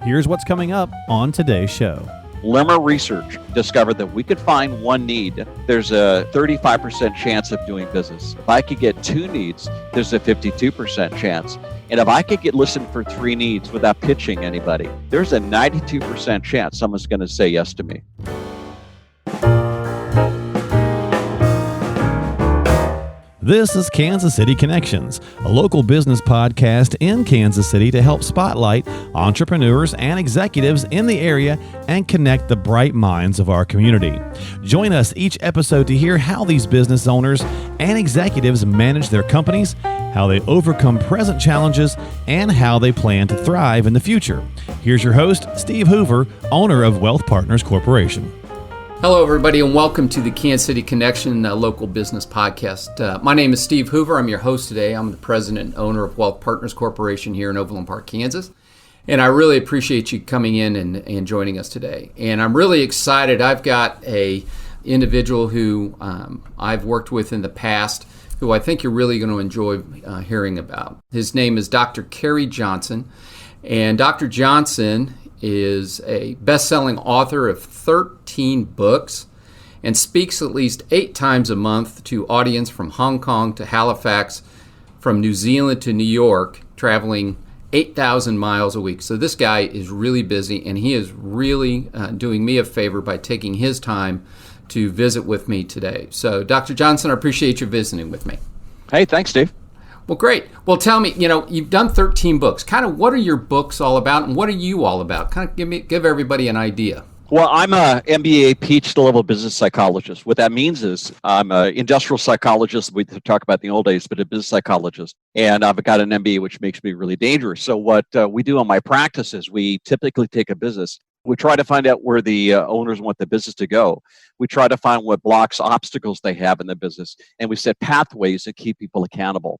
Here's what's coming up on today's show. Limmer Research discovered that we could find one need. There's a 35% chance of doing business. If I could get two needs, there's a 52% chance. And if I could get listened for three needs without pitching anybody, there's a 92% chance someone's going to say yes to me. This is Kansas City Connections, a local business podcast in Kansas City to help spotlight entrepreneurs and executives in the area and connect the bright minds of our community. Join us each episode to hear how these business owners and executives manage their companies, how they overcome present challenges, and how they plan to thrive in the future. Here's your host, Steve Hoover, owner of Wealth Partners Corporation. Hello, everybody, and welcome to the Kansas City Connection local business podcast. My name is Steve Hoover. I'm your host today. I'm the president and owner of Wealth Partners Corporation here in Overland Park, Kansas. And I really appreciate you coming in and joining us today. And I'm really excited. I've got a individual who I've worked with in the past who I think you're really going to enjoy hearing about. His name is Dr. Kerry Johnson. And Dr. Johnson is a best-selling author of 13 books and speaks at least 8 times a month to audience from Hong Kong to Halifax, from New Zealand to New York, traveling 8,000 miles a week. So this guy is really busy, and he is really doing me a favor by taking his time to visit with me today. So Dr. Johnson, I appreciate you visiting with me. Hey, thanks, Steve. Well, great. Well, tell me, you've done 13 books. Kind of what are your books all about, and what are you all about? Kind of give everybody an idea. Well, I'm a MBA PhD level business psychologist. What that means is I'm an industrial psychologist. We talk about the old days, but a business psychologist. And I've got an MBA, which makes me really dangerous. So what we do in my practice is we typically take a business. We try to find out where the owners want the business to go. We try to find what blocks, obstacles they have in the business, and we set pathways that keep people accountable.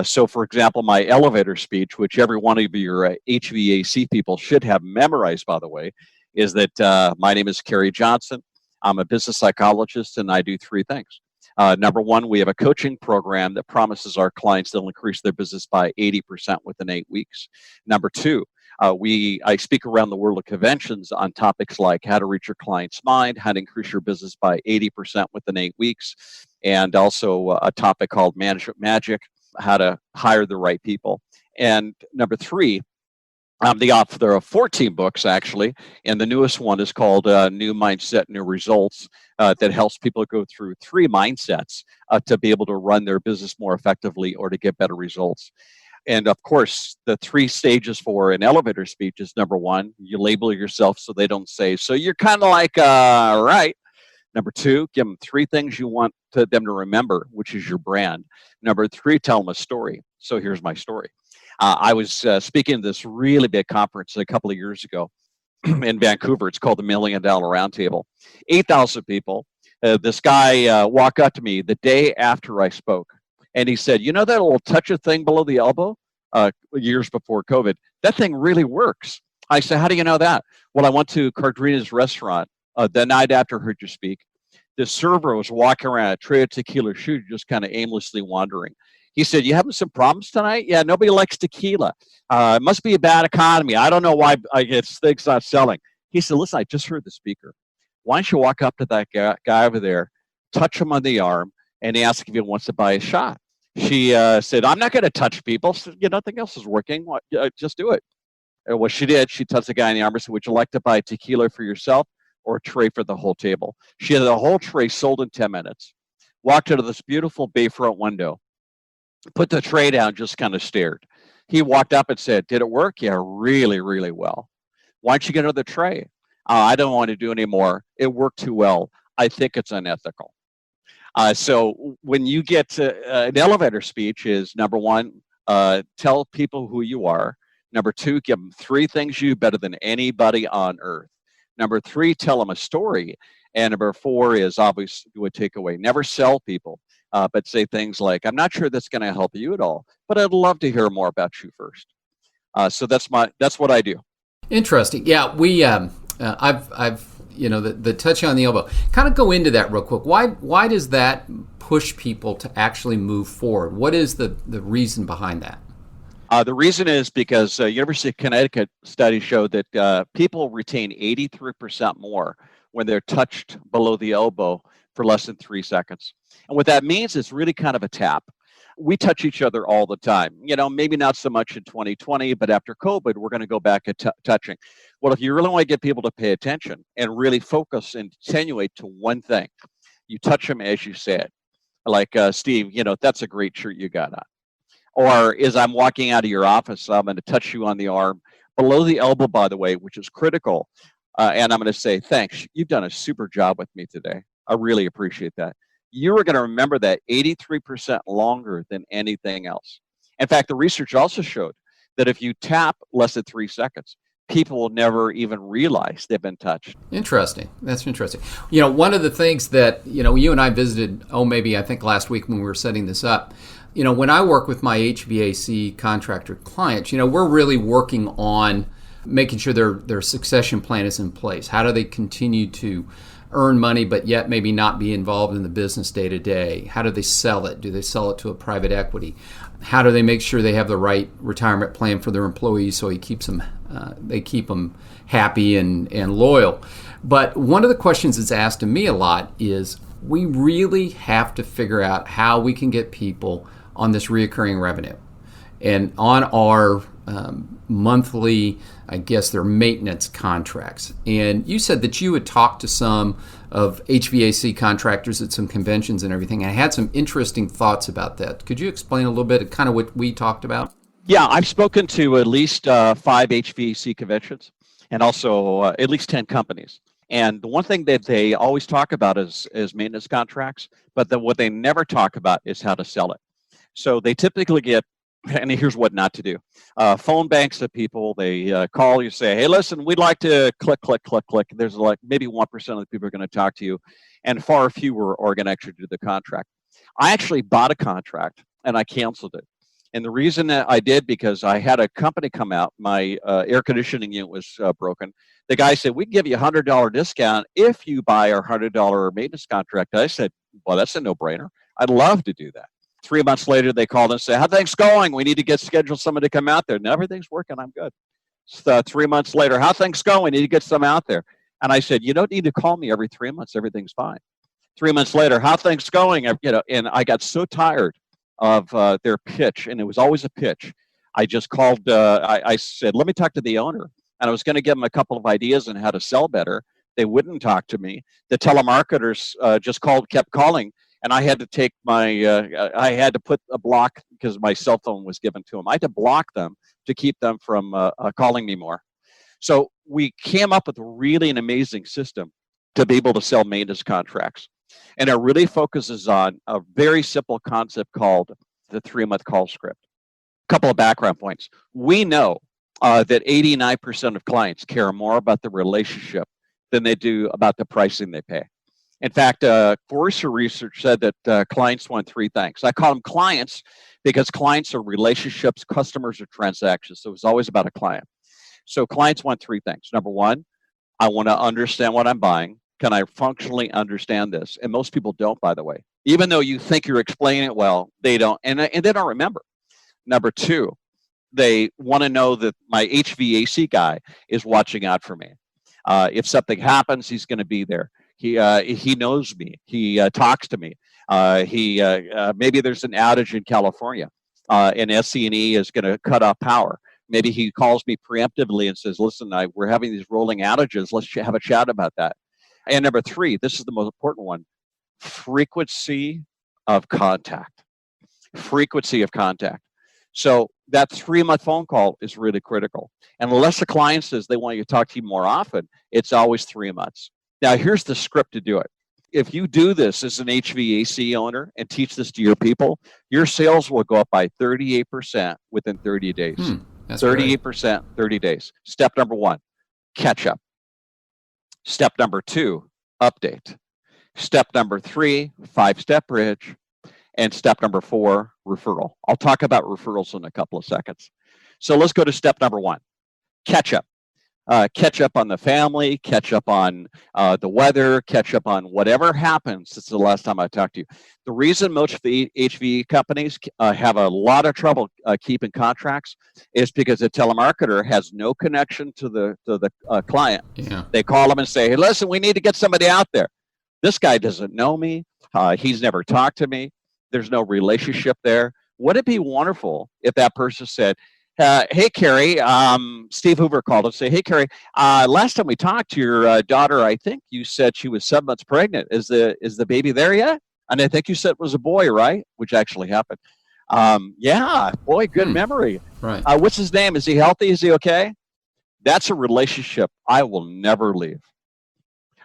So, for example, my elevator speech, which every one of your HVAC people should have memorized, by the way, is that my name is Kerry Johnson. I'm a business psychologist, and I do 3 things. Number 1, we have a coaching program that promises our clients they'll increase their business by 80% within 8 weeks. Number 2, I speak around the world of conventions on topics like how to reach your client's mind, how to increase your business by 80% within 8 weeks, and also a topic called management magic, how to hire the right people. And number 3, I'm the author of 14 books, actually, and the newest one is called New Mindset, New Results, that helps people go through 3 mindsets to be able to run their business more effectively or to get better results. And of course, the 3 stages for an elevator speech is number 1, you label yourself so they don't say, so you're kind of like, right. Number 2, give them 3 things you want them to remember, which is your brand. Number 3, tell them a story. So here's my story. I was speaking at this really big conference a couple of years ago in Vancouver. It's called the $1 Million Roundtable. 8,000 people. This guy walked up to me the day after I spoke. And he said, you know that little touch-a thing below the elbow? Years before COVID. That thing really works. I said, how do you know that? Well, I went to Cardrina's restaurant the night after I heard you speak. The server was walking around a tray of tequila shoot, just kind of aimlessly wandering. He said, you having some problems tonight? Yeah, nobody likes tequila. It must be a bad economy. I don't know why things not selling. He said, listen, I just heard the speaker. Why don't you walk up to that guy over there, touch him on the arm, and ask if he wants to buy a shot. She said, I'm not going to touch people. Said, nothing else is working. Just do it. And what she did, she touched the guy in the arm and said, would you like to buy tequila for yourself or a tray for the whole table? She had the whole tray sold in 10 minutes. Walked into this beautiful bayfront window, put the tray down, just kind of stared. He walked up and said, did it work? Yeah, really, really well. Why don't you get another tray? I don't want to do any more. It worked too well. I think it's unethical. So when you get to an elevator speech is number 1, tell people who you are. Number 2, give them 3 things you do better than anybody on earth. Number 3, tell them a story. And number 4 is obviously do a takeaway. Never sell people, but say things like, I'm not sure that's going to help you at all, but I'd love to hear more about you first. So that's what I do. Interesting. Yeah, we I've the touch on the elbow. Kind of go into that real quick. Why does that push people to actually move forward? What is the reason behind that? The reason is because University of Connecticut study showed that people retain 83% more when they're touched below the elbow for less than 3 seconds. And what that means is really kind of a tap. We touch each other all the time. Maybe not so much in 2020, but after COVID, we're going to go back to touching. Well, if you really want to get people to pay attention and really focus and attenuate to one thing, you touch them as you say it. Like, Steve, that's a great shirt you got on. Or as I'm walking out of your office, I'm going to touch you on the arm, below the elbow, by the way, which is critical. And I'm going to say, thanks, you've done a super job with me today. I really appreciate that. You are going to remember that 83% longer than anything else. In fact, the research also showed that if you tap less than 3 seconds, people will never even realize they've been touched. Interesting. That's interesting. One of the things that, you and I visited, maybe I think last week when we were setting this up, when I work with my HVAC contractor clients, we're really working on making sure their succession plan is in place. How do they continue to earn money but yet maybe not be involved in the business day to day? How do they sell it? Do they sell it to a private equity? How do they make sure they have the right retirement plan for their employees so they keep them happy and loyal? But one of the questions that's asked of me a lot is we really have to figure out how we can get people on this reoccurring revenue and on our monthly, I guess, their maintenance contracts. And you said that you had talked to some of HVAC contractors at some conventions and everything, and I had some interesting thoughts about that. Could you explain a little bit of kind of what we talked about? Yeah, I've spoken to at least 5 HVAC conventions and also at least 10 companies. And the one thing that they always talk about is maintenance contracts, but what they never talk about is how to sell it. So they typically get, and here's what not to do, phone banks of people. They call you, say, hey, listen, we'd like to click, click, click, click. There's like maybe 1% of the people are going to talk to you, and far fewer are going to actually do the contract. I actually bought a contract, and I canceled it. And the reason that I did, because I had a company come out, my air conditioning unit was broken. The guy said, we can give you a $100 discount if you buy our $100 maintenance contract. I said, well, that's a no-brainer. I'd love to do that. 3 months later, they called and said, how things going? We need to schedule somebody to come out there. And everything's working. I'm good. So 3 months later, how things going? We need to get some out there. And I said, you don't need to call me every 3 months. Everything's fine. 3 months later, how things going? And I got so tired of their pitch, and it was always a pitch. I just called, I said, let me talk to the owner. And I was going to give them a couple of ideas on how to sell better. They wouldn't talk to me. The telemarketers just kept calling. And I had to take I had to put a block because my cell phone was given to them. I had to block them to keep them from calling me more. So we came up with really an amazing system to be able to sell maintenance contracts. And it really focuses on a very simple concept called the 3-month call script. A couple of background points. We know that 89% of clients care more about the relationship than they do about the pricing they pay. In fact, Forrester research said that clients want 3 things. I call them clients because clients are relationships, customers are transactions. So it's always about a client. So clients want 3 things. Number 1, I want to understand what I'm buying. Can I functionally understand this? And most people don't, by the way. Even though you think you're explaining it well, they don't, and they don't remember. Number 2, they want to know that my HVAC guy is watching out for me. If something happens, he's going to be there. He knows me. He talks to me. Maybe there's an outage in California, and SC&E is going to cut off power. Maybe he calls me preemptively and says, listen, we're having these rolling outages. Let's have a chat about that. And number 3, this is the most important one, frequency of contact. Frequency of contact. So that 3-month phone call is really critical. And unless the client says they want you to talk to you more often, it's always 3 months. Now, here's the script to do it. If you do this as an HVAC owner and teach this to your people, your sales will go up by 38% within 30 days. That's 38%, 30 days. Step number 1, catch up. Step number 2, update. Step number 3, 5-step bridge. And step number 4, referral. I'll talk about referrals in a couple of seconds. So let's go to step number 1, catch up. catch up on the family, catch up on the weather, catch up on whatever happens since the last time I talked to you. The reason most of the HVE companies have a lot of trouble keeping contracts is because the telemarketer has no connection to the client. Yeah. They call them and say, hey, listen, we need to get somebody out there. This guy doesn't know me. He's never talked to me. There's no relationship there. Would it be wonderful if that person said, hey, Carrie, Steve Hoover called and say, hey, Carrie, last time we talked to your daughter, I think you said she was 7 months pregnant. Is the baby there yet? And I think you said it was a boy, right? Which actually happened. Yeah, boy, good memory. Right. What's his name? Is he healthy? Is he okay? That's a relationship I will never leave.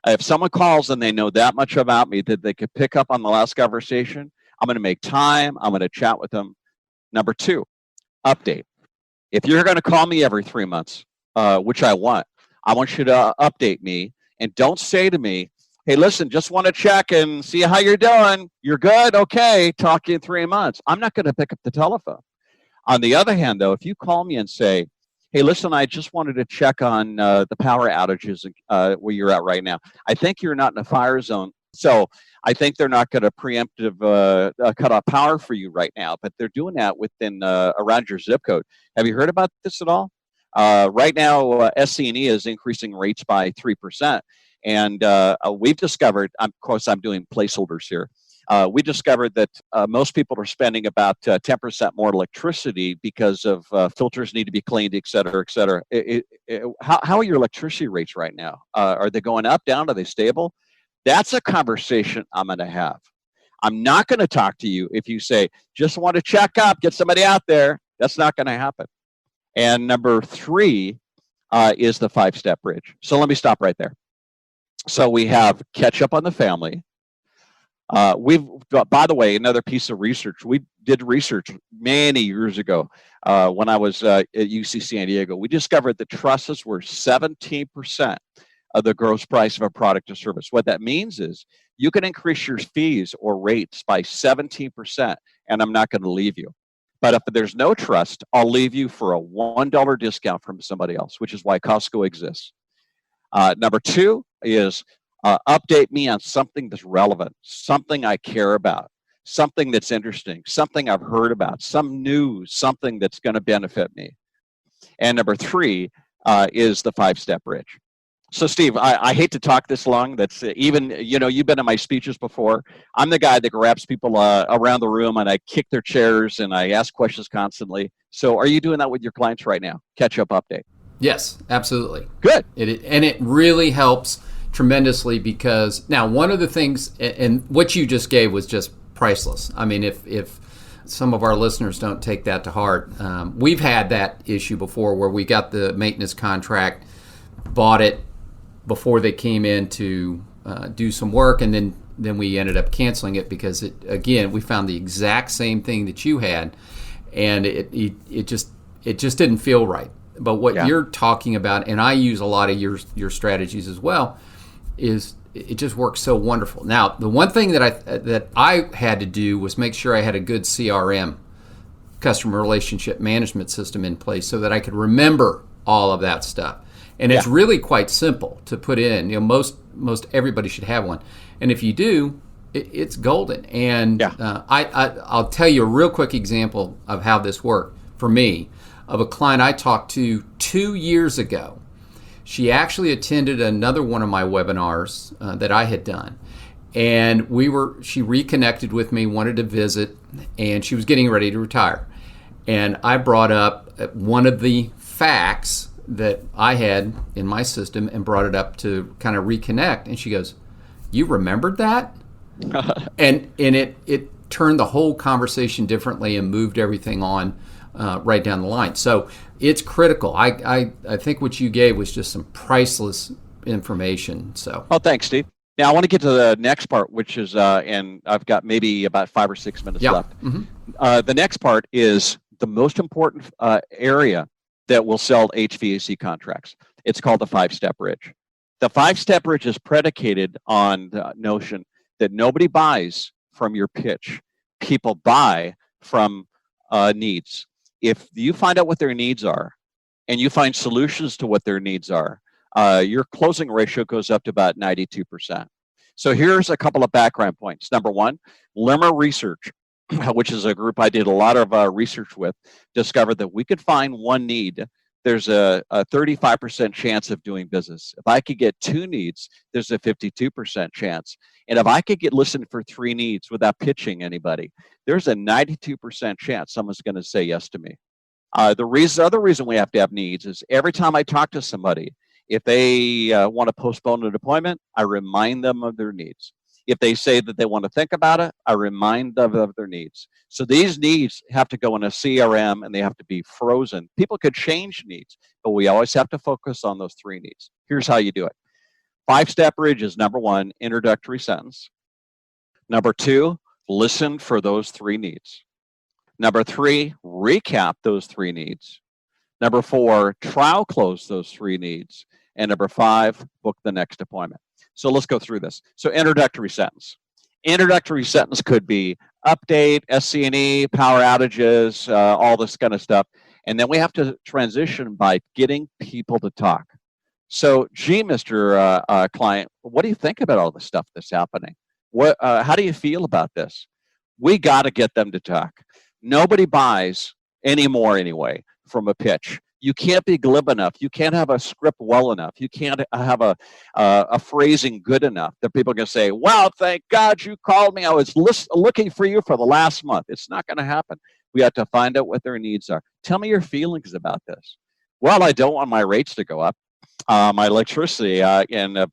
If someone calls and they know that much about me that they could pick up on the last conversation, I'm going to make time. I'm going to chat with them. Number 2, update. If you're going to call me every 3 months, which I want you to update me, and don't say to me, hey, listen, just want to check and see how you're doing. You're good? Okay, talk to you in 3 months. I'm not going to pick up the telephone. On the other hand, though, if you call me and say, hey, listen, I just wanted to check on the power outages where you're at right now. I think you're not in a fire zone, so I think they're not going to preemptive cut off power for you right now, but they're doing that within around your zip code. Have you heard about this at all? Right now, SC&E is increasing rates by 3%, and we've discovered, of course, I'm doing placeholders here. We discovered that most people are spending about 10% more electricity because of filters need to be cleaned, et cetera, et cetera. How are your electricity rates right now? Are they going up, down? Are they stable? That's a conversation I'm going to have. I'm not going to talk to you if you say, just want to check up, get somebody out there. That's not going to happen. And number 3 is the 5-step bridge. So let me stop right there. So we have catch up on the family. By the way, another piece of research, we did research many years ago when I was at UC San Diego. We discovered that trusses were 17% of the gross price of a product or service. What that means is you can increase your fees or rates by 17%, and I'm not going to leave you. But if there's no trust, I'll leave you for a $1 discount from somebody else, which is why Costco exists. Number 2 is update me on something that's relevant, something I care about, something that's interesting, something I've heard about, some news, something that's going to benefit me. And number 3 is the 5-step bridge. So Steve, I hate to talk this long. That's even, you've been in my speeches before. I'm the guy that grabs people around the room and I kick their chairs and I ask questions constantly. So are you doing that with your clients right now? Catch up update. Yes, absolutely. Good. And it really helps tremendously because now one of the things, and what you just gave was just priceless. I mean, if some of our listeners don't take that to heart, we've had that issue before where we got the maintenance contract, bought it before they came in to do some work, and then we ended up canceling it because we found the exact same thing that you had, and it just didn't feel right. But what you're talking about, and I use a lot of your strategies as well, is it just works so wonderful. Now, the one thing that I had to do was make sure I had a good CRM, customer relationship management system, in place so that I could remember all of that stuff. And it's really quite simple to put in. Most everybody should have one, and if you do, it's golden. And I'll tell you a real quick example of how this worked for me, of a client I talked to 2 years ago. She actually attended another one of my webinars that I had done, and she reconnected with me, wanted to visit, and she was getting ready to retire. And I brought up one of the facts that I had in my system and brought it up to kind of reconnect, and she goes, "You remembered that?" and it turned the whole conversation differently and moved everything on right down the line. So it's critical. I think what you gave was just some priceless information. So thanks, Steve. Now I want to get to the next part, which is and I've got maybe about 5 or 6 minutes left. Mm-hmm. The next part is the most important area that will sell HVAC contracts. It's called the 5-step bridge. The 5-step bridge is predicated on the notion that nobody buys from your pitch. People buy from needs. If you find out what their needs are and you find solutions to what their needs are, your closing ratio goes up to about 92%. So here's a couple of background points. Number one, Limmer Research, which is a group I did a lot of research with, discovered that we could find one need. There's a 35% chance of doing business. If I could get two needs, there's a 52% chance. And if I could listen for three needs without pitching anybody, there's a 92% chance someone's going to say yes to me. Other reason we have to have needs is every time I talk to somebody, if they want to postpone an appointment, I remind them of their needs. If they say that they want to think about it, I remind them of their needs. So these needs have to go in a CRM and they have to be frozen. People could change needs, but we always have to focus on those three needs. Here's how you do it. 5-step bridge is number one, introductory sentence. Number two, listen for those three needs. Number three, recap those three needs. Number four, trial close those three needs. And number five, book the next appointment. So let's go through this. So introductory sentence. Introductory sentence could be update, SC&E, power outages, all this kind of stuff. And then we have to transition by getting people to talk. So, gee, Mr. Client, what do you think about all the stuff that's happening? How do you feel about this? We got to get them to talk. Nobody buys anymore anyway from a pitch. You can't be glib enough. You can't have a script well enough. You can't have a phrasing good enough that people can say, wow, thank God you called me. I was looking for you for the last month. It's not going to happen. We have to find out what their needs are. Tell me your feelings about this. Well, I don't want my rates to go up. My electricity,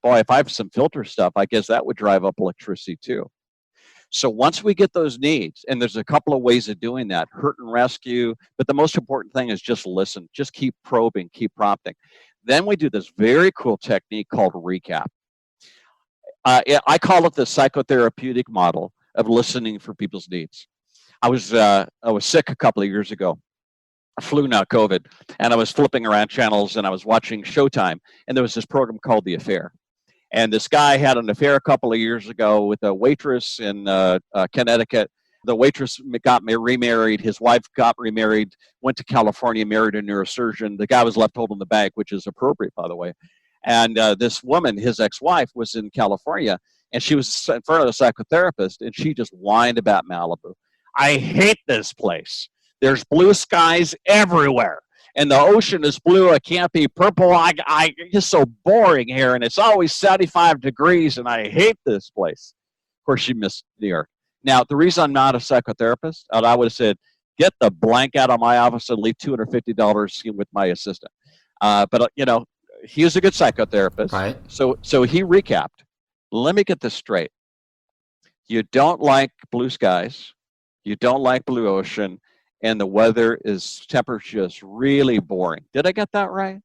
boy, if I have some filter stuff, I guess that would drive up electricity too. So once we get those needs, and there's a couple of ways of doing that, hurt and rescue, but the most important thing is just listen, just keep probing, keep prompting. Then we do this very cool technique called recap. I call it the psychotherapeutic model of listening for people's needs. I was sick a couple of years ago. Flu, not COVID, and I was flipping around channels and I was watching Showtime, and there was this program called The Affair. And this guy had an affair a couple of years ago with a waitress in Connecticut. The waitress got remarried. His wife got remarried, went to California, married a neurosurgeon. The guy was left holding the bag, which is appropriate, by the way. And this woman, his ex-wife, was in California, and she was in front of the psychotherapist, and she just whined about Malibu. I hate this place. There's blue skies everywhere. And the ocean is blue, it can't be purple. It's just so boring here, and it's always 75 degrees, and I hate this place. Of course, she missed New York. Now, the reason I'm not a psychotherapist, I would have said, get the blank out of my office and leave $250 with my assistant. But he was a good psychotherapist. Right. So he recapped. Let me get this straight. You don't like blue skies. You don't like blue ocean. And the weather temperature is really boring. Did I get that right?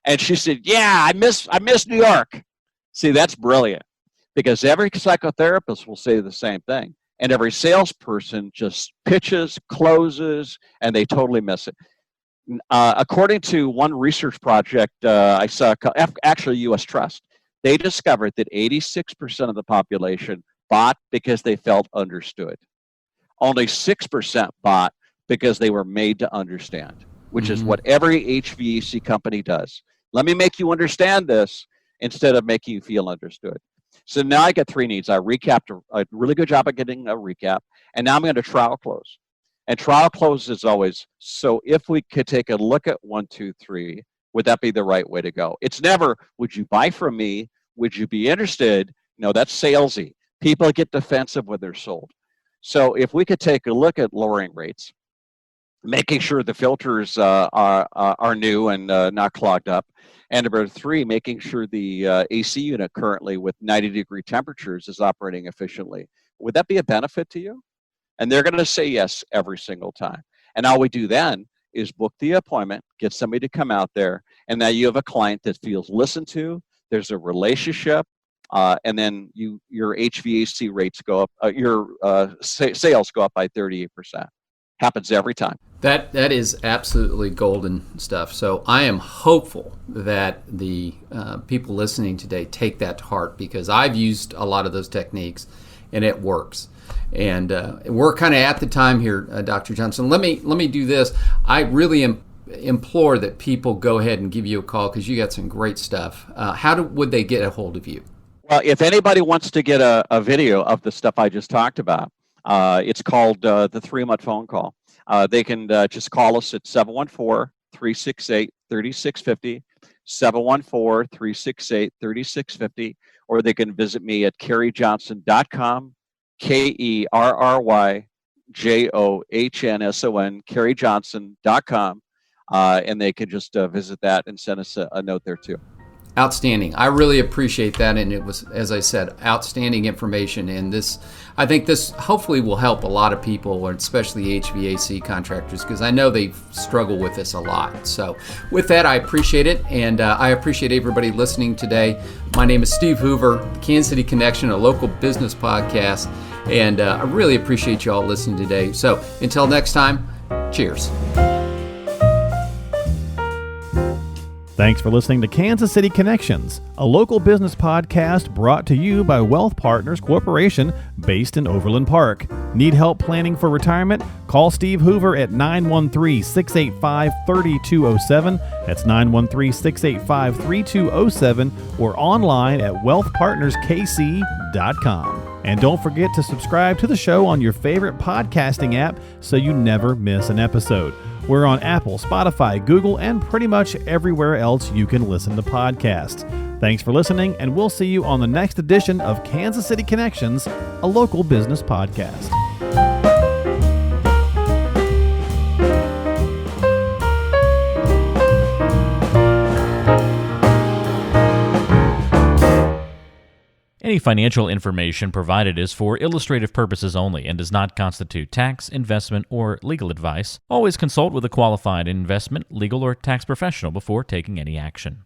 And she said, yeah, I miss New York. See, that's brilliant, because every psychotherapist will say the same thing. And every salesperson just pitches, closes, and they totally miss it. According to one research project I saw, actually US Trust, they discovered that 86% of the population bought because they felt understood. Only 6% bought because they were made to understand, which is what every HVAC company does. Let me make you understand this instead of making you feel understood. So now I get three needs. I recapped a really good job of getting a recap, and now I'm going to trial close. And trial close is always, so if we could take a look at 1, 2, 3, would that be the right way to go? It's never, would you buy from me? Would you be interested? No, that's salesy. People get defensive when they're sold. So if we could take a look at lowering rates, making sure the filters are new and not clogged up. And number three, making sure the AC unit currently with 90-degree temperatures is operating efficiently. Would that be a benefit to you? And they're going to say yes every single time. And all we do then is book the appointment, get somebody to come out there, and now you have a client that feels listened to, there's a relationship, and then your HVAC rates go up, your sales go up by 38%. Happens every time. That is absolutely golden stuff. So I am hopeful that the people listening today take that to heart, because I've used a lot of those techniques and it works. And we're kind of at the time here, Dr. Johnson. Let me do this. I really am implore that people go ahead and give you a call because you got some great stuff. Would they get a hold of you? Well, if anybody wants to get a video of the stuff I just talked about, it's called the 3-month phone call. They can just call us at 714-368-3650, 714-368-3650, or they can visit me at kerryjohnson.com, KerryJohnson, kerryjohnson.com, and they can just visit that and send us a note there too. Outstanding. I really appreciate that. And it was, as I said, outstanding information. And I think this hopefully will help a lot of people, especially HVAC contractors, because I know they struggle with this a lot. So with that, I appreciate it. And I appreciate everybody listening today. My name is Steve Hoover, Kansas City Connection, a local business podcast. And I really appreciate you all listening today. So until next time, cheers. Thanks for listening to Kansas City Connections, a local business podcast brought to you by Wealth Partners Corporation based in Overland Park. Need help planning for retirement? Call Steve Hoover at 913-685-3207. That's 913-685-3207 or online at wealthpartnerskc.com. And don't forget to subscribe to the show on your favorite podcasting app so you never miss an episode. We're on Apple, Spotify, Google, and pretty much everywhere else you can listen to podcasts. Thanks for listening, and we'll see you on the next edition of Kansas City Connections, a local business podcast. Any financial information provided is for illustrative purposes only and does not constitute tax, investment, or legal advice. Always consult with a qualified investment, legal, or tax professional before taking any action.